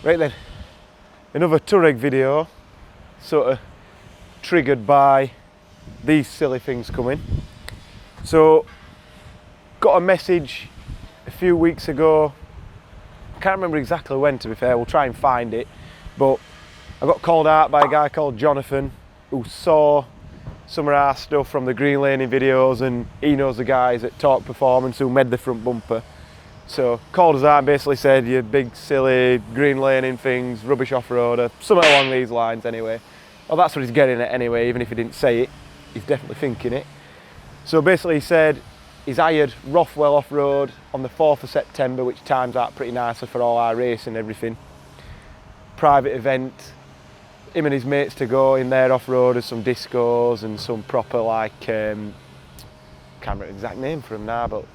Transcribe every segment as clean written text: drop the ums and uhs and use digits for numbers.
Right then, another Touareg video, sort of triggered by these silly things coming. So, got a message a few weeks ago, I can't remember exactly when, to be fair, we'll try and find it, but I got called out by a guy called Jonathan who saw some of our stuff from the green laning videos, and he knows the guys at Torque Performance who made the front bumper. So called us out and basically said, you big silly green laning things, rubbish off-roader, something along these lines anyway. Well, that's what he's getting at anyway, even if he didn't say it, he's definitely thinking it. So basically he said he's hired Rothwell off-road on the 4th of September, which times out pretty nicely for all our racing and everything. Private event, him and his mates to go in there off-roaders, some discos and some proper like, can't remember the exact name for them now, but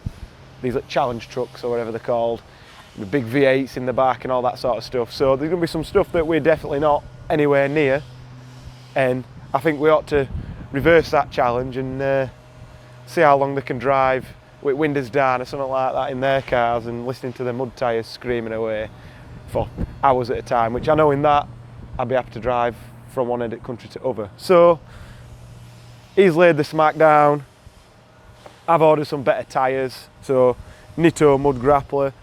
these like challenge trucks or whatever they're called, with big V8s in the back and all that sort of stuff. So there's going to be some stuff that we're definitely not anywhere near, and I think we ought to reverse that challenge and see how long they can drive with windows down or something like that in their cars and listening to the mud tyres screaming away for hours at a time, which I know in that I'd be happy to drive from one end of the country to other. So he's laid the smack down. I've ordered some better tyres, so NITTO mud grappler.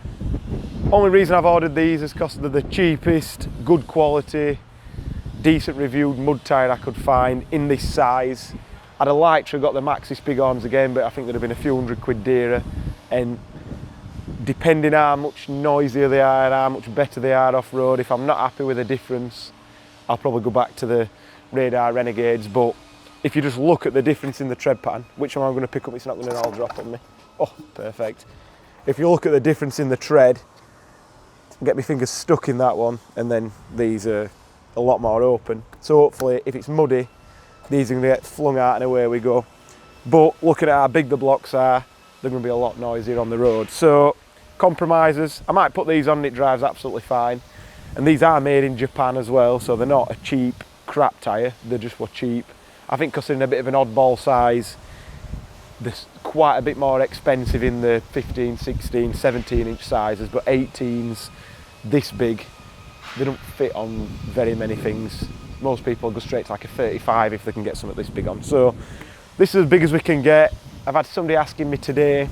Only reason I've ordered these is because they're the cheapest, good quality, decent reviewed mud tyre I could find in this size. I'd have liked to have got the Maxxis big arms again, but I think they'd have been a few hundred quid dearer, and depending how much noisier they are and how much better they are off-road, if I'm not happy with the difference, I'll probably go back to the Radar Renegades. But if you just look at the difference in the tread pattern, which one I'm going to pick up, it's not going to all drop on me. Oh, perfect. If you look at the difference in the tread, get my fingers stuck in that one, and then these are a lot more open. So hopefully, if it's muddy, these are going to get flung out and away we go. But looking at how big the blocks are, they're going to be a lot noisier on the road. So compromises, I might put these on and it drives absolutely fine. And these are made in Japan as well, so they're not a cheap crap tyre, they're just for cheap. I think because they're in a bit of an oddball size, they're quite a bit more expensive in the 15, 16, 17 inch sizes, but 18s this big, they don't fit on very many things. Most people go straight to like a 35 if they can get something this big on. So this is as big as we can get. I've had somebody asking me today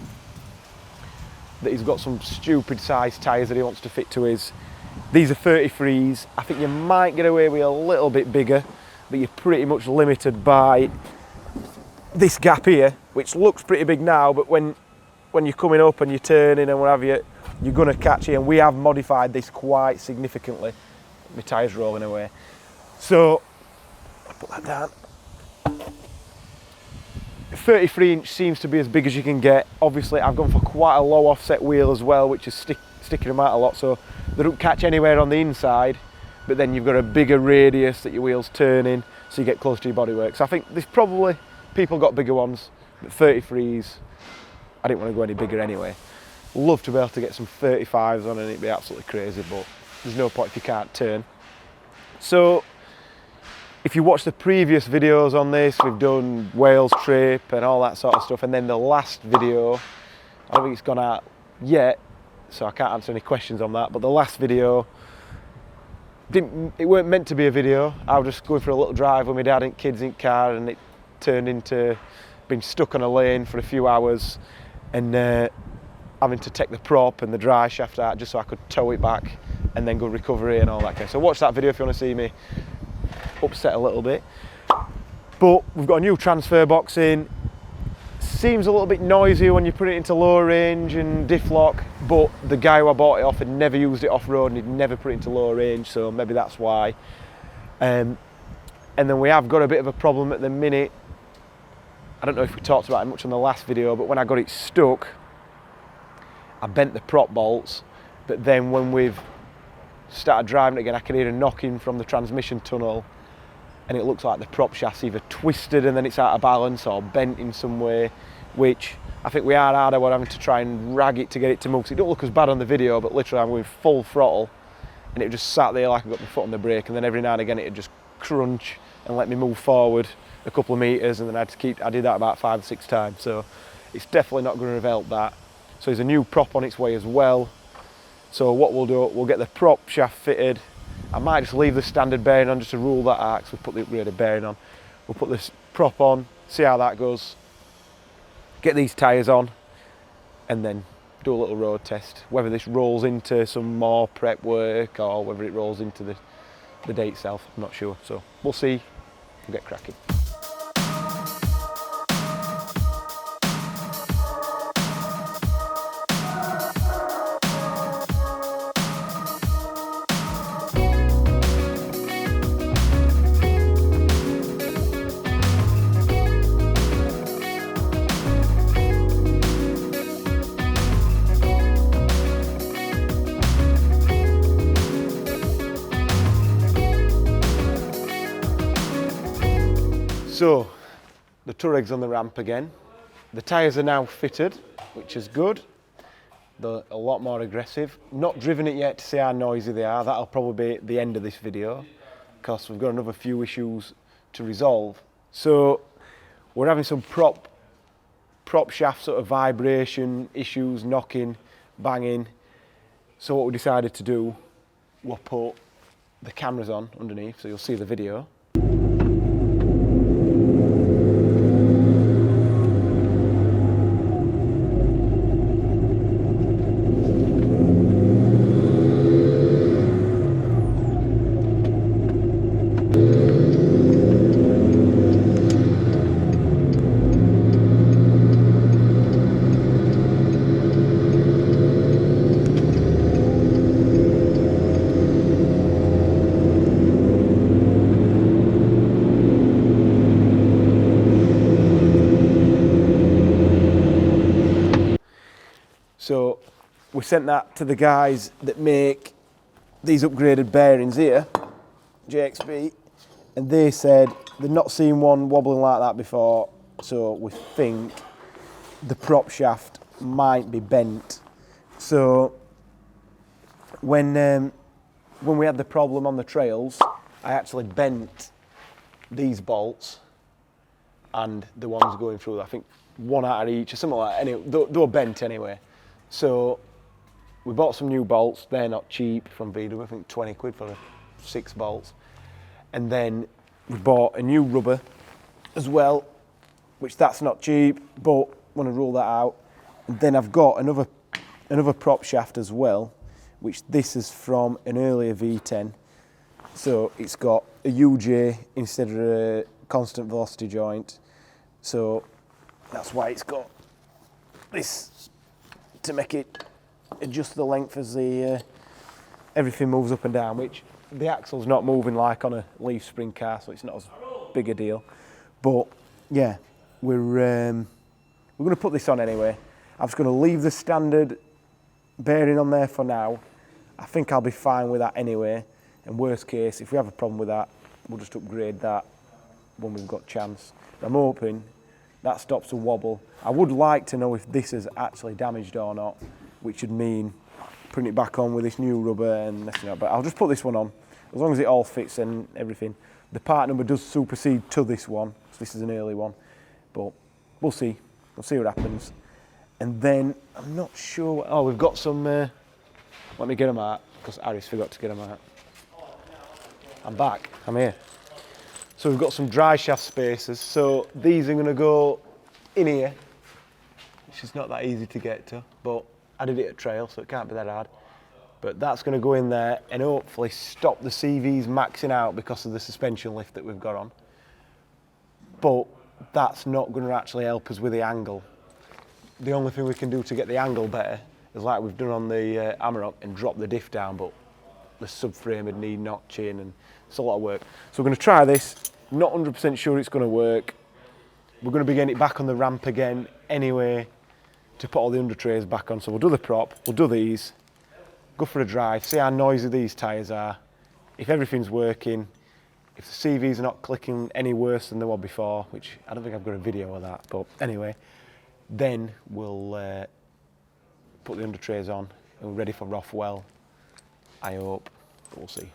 that he's got some stupid size tyres that he wants to fit to his. These are 33s. I think you might get away with a little bit bigger, but you're pretty much limited by this gap here, which looks pretty big now, but when you're coming up and you're turning and what have you, you're going to catch it. And we have modified this quite significantly. My tyre's rolling away. So, I'll put that down. 33 inch seems to be as big as you can get. Obviously, I've gone for quite a low offset wheel as well, which is sticking them out a lot, so they don't catch anywhere on the inside, but then you've got a bigger radius that your wheel's turning, so you get close to your bodywork. So I think there's probably, people got bigger ones, but 33s, I didn't want to go any bigger anyway. Love to be able to get some 35s on and it'd be absolutely crazy, but there's no point if you can't turn. So, if you watch the previous videos on this, we've done Wales trip and all that sort of stuff, and then the last video, I don't think it's gone out yet, so I can't answer any questions on that, but the last video, it weren't meant to be a video. I was just going for a little drive with my dad and kids in car, and it turned into being stuck on a lane for a few hours and having to take the prop and the dry shaft out just so I could tow it back and then go recovery and all that kind of. So watch that video if you want to see me upset a little bit. But we've got a new transfer box in. Seems a little bit noisier when you put it into low range and diff lock, but the guy who I bought it off had never used it off-road and he'd never put it into low range, so maybe that's why. And then we have got a bit of a problem at the minute. I don't know if we talked about it much on the last video, but when I got it stuck, I bent the prop bolts, but then when we've started driving it again, I can hear a knocking from the transmission tunnel, and it looks like the prop shaft's either twisted and then it's out of balance or bent in some way, which I think we are harder. We're having to try and rag it to get it to move. So it don't look as bad on the video, but literally I'm going full throttle and it just sat there like I've got my foot on the brake, and then every now and again it'd just crunch and let me move forward a couple of metres, and then I did that about 5 or 6 times. So it's definitely not going to have helped that. So there's a new prop on its way as well. So what we'll do, we'll get the prop shaft fitted. I might just leave the standard bearing on just to rule that out, because we'll put the upgraded bearing on. We'll put this prop on, see how that goes, get these tyres on, and then do a little road test. Whether this rolls into some more prep work or whether it rolls into the day itself, I'm not sure. So we'll see, we'll get cracking. So, the Touareg's on the ramp again. The tyres are now fitted, which is good. They're a lot more aggressive. Not driven it yet to see how noisy they are. That'll probably be the end of this video, because we've got another few issues to resolve. So, we're having some prop shaft sort of vibration issues, knocking, banging. So what we decided to do, we'll put the cameras on underneath, so you'll see the video. So we sent that to the guys that make these upgraded bearings here, JXB, and they said they've not seen one wobbling like that before, so we think the prop shaft might be bent. So when we had the problem on the trails, I actually bent these bolts and the ones going through, I think one out of each or something like that. Anyway, they were bent anyway. So we bought some new bolts. They're not cheap from VW, I think 20 quid for 6 bolts. And then we bought a new rubber as well, which that's not cheap, but want to rule that out. And then I've got another prop shaft as well, which this is from an earlier V10. So it's got a UJ instead of a constant velocity joint. So that's why it's got this, to make it adjust the length as the everything moves up and down, which the axle's not moving like on a leaf spring car, so it's not as big a deal. But yeah, we're going to put this on anyway. I'm just going to leave the standard bearing on there for now. I think I'll be fine with that anyway. And worst case, if we have a problem with that, we'll just upgrade that when we've got chance. I'm hoping that stops the wobble. I would like to know if this is actually damaged or not, which would mean putting it back on with this new rubber and messing up. But I'll just put this one on, as long as it all fits and everything. The part number does supersede to this one, so this is an early one. But we'll see. We'll see what happens. And then, I'm not sure, oh, we've got some, let me get them out, because Harris forgot to get them out. I'm back, I'm here. So we've got some dry shaft spacers. So these are gonna go in here, which is not that easy to get to, but I did it at trail, so it can't be that hard. But that's gonna go in there and hopefully stop the CVs maxing out because of the suspension lift that we've got on. But that's not gonna actually help us with the angle. The only thing we can do to get the angle better is like we've done on the Amarok and drop the diff down, but the subframe would need notching and it's a lot of work. So we're going to try this. Not 100% sure it's going to work. We're going to be getting it back on the ramp again anyway to put all the under trays back on. So we'll do the prop, we'll do these, go for a drive, see how noisy these tyres are. If everything's working, if the CVs are not clicking any worse than they were before, which I don't think I've got a video of that, but anyway, then we'll put the under trays on and we're ready for Rothwell, I hope. We'll see.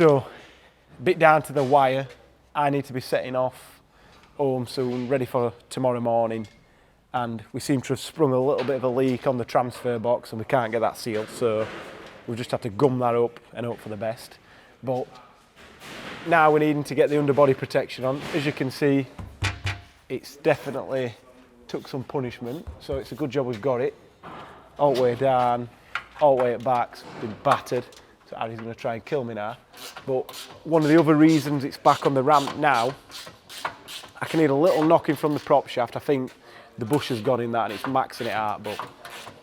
So, a bit down to the wire. I need to be setting off home soon, ready for tomorrow morning. And we seem to have sprung a little bit of a leak on the transfer box and we can't get that sealed, so we'll just have to gum that up and hope for the best. But now we're needing to get the underbody protection on. As you can see, it's definitely took some punishment, so it's a good job we've got it. All the way down, all the way at back's been battered, so Harry's going to try and kill me now. But one of the other reasons it's back on the ramp now, I can hear a little knocking from the prop shaft. I think the bush has got in that and it's maxing it out, but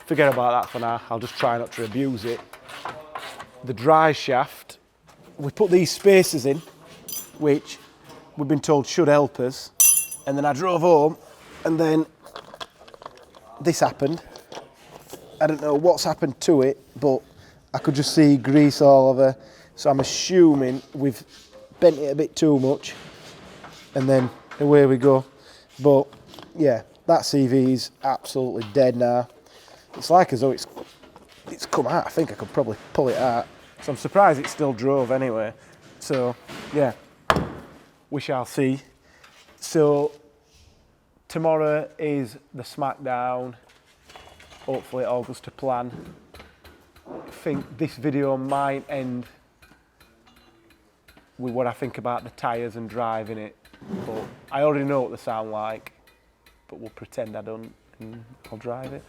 forget about that for now. I'll just try not to abuse it. The dry shaft, we put these spacers in, which we've been told should help us. And then I drove home and then this happened. I don't know what's happened to it, but I could just see grease all over. So I'm assuming we've bent it a bit too much and then away we go. But yeah, that CV is absolutely dead now. It's like as though it's come out. I think I could probably pull it out. So I'm surprised it still drove anyway. So yeah, we shall see. So tomorrow is the smackdown. Hopefully it all goes to plan. I think this video might end with what I think about the tyres and driving it. But I already know what they sound like, but we'll pretend I don't and I'll drive it.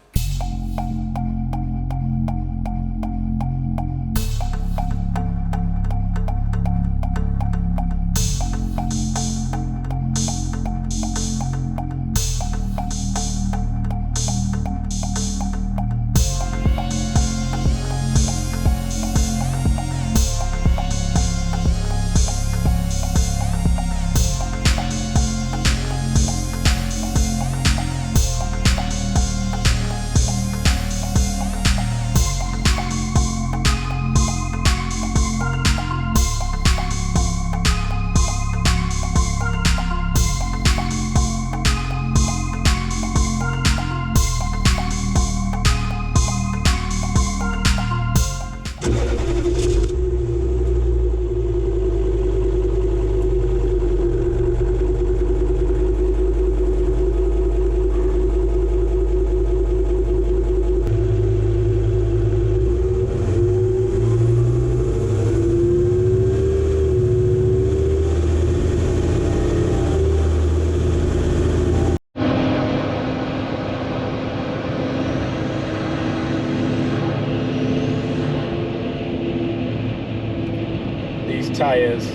Tyres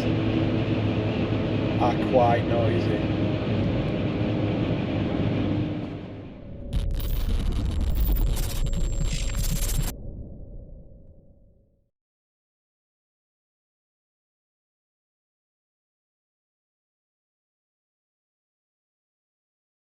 are quite noisy.